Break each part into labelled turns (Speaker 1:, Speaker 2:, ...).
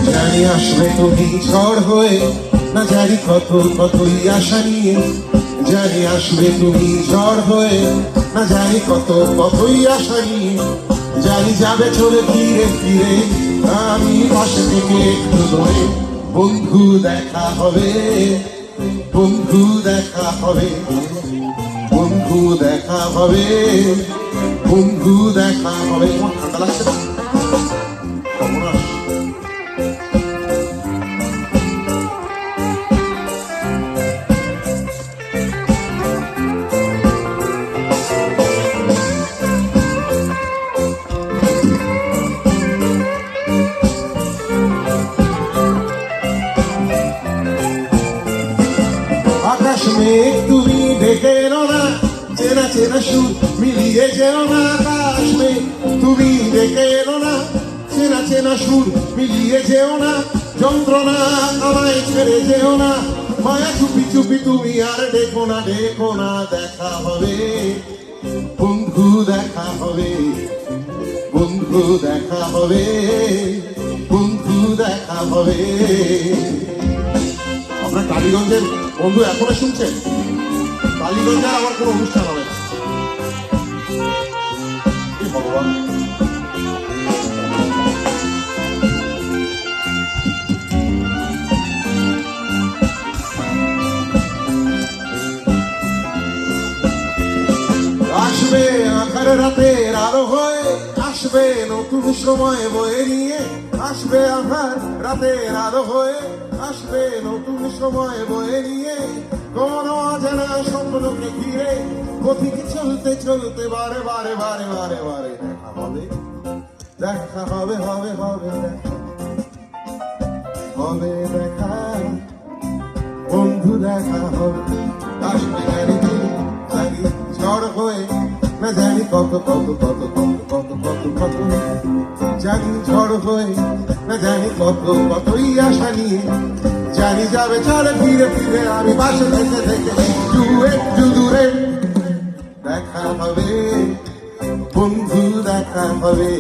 Speaker 1: জানি আসবে তুমি ঝড় হয়ে, না জানি কতই আশা নিয়ে। জানি আসবে তুমি ঝড় হয়ে, না জানি কতই আশা নিয়ে। জানি যাবে চলে ফিরে ফিরে, আমি পাশে থেকে একটু দূরে। বন্ধু দেখা হবে, বন্ধু দেখা হবে, বন্ধু দেখা হবে, বন্ধু দেখা হবে। তোমার ঠান্ডা লাগছে না? সর্বনাশ। আকাশ মেঘ তুমি ডেকে এলো না, চেনা চেনা সুর মিলিয়ে যেও না। আকাশ মেঘ তুমি ডেকে এলো না, চেনা চেনা সুর মিলিয়ে যেও না। যন্ত্রণা আমায় ছেড়ে যেও না, মায়া চুপি চুপি তুমি আর ডেকো না, ডেকো না। দেখা হবে, বন্ধু দেখা হবে, বন্ধু দেখা হবে, বন্ধু দেখা হবে। আপনার টালিগঞ্জের বন্ধু এখনো শুনছেন? টালিগঞ্জের আমার কোনো অনুষ্ঠান হবে না। কি ভগবান! আসবে আঁধার রাতের আলো হয়ে, আসবে নতুন সময় বয়ে নিয়ে। আসবে আঁধার রাতের আলো হয়ে, আসবে নতুন সময় বয়ে নিয়ে। কোন অজানা স্বপ্নকে ঘিরে পথিক চলতে চলতে বারে বারে বারে বারে বারে দেখা হবে, দেখা হবে, হবে হবে দেখা হবে, দেখা বন্ধু দেখা হবে। আসবে জানি জানি ঝড় হয়ে, না জানি কত জানি ঝড় হয়ে, না জানি কতই আশা নিয়ে। জানি যাবে চলে ফিরে ফিরে, আমি পাশে থেকে থেকে একটু দূরে। দেখা হবে, বন্ধু দেখা হবে,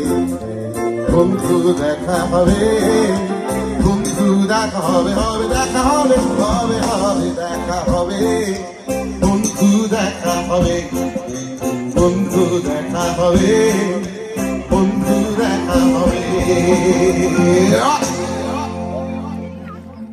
Speaker 1: বন্ধু দেখা হবে, বন্ধু দেখা হবে, হবে দেখা হবে, হবে হবে দেখা হবে, বন্ধু দেখা হবে, বন্ধু দেখা হবে, বন্ধু দেখা হবে।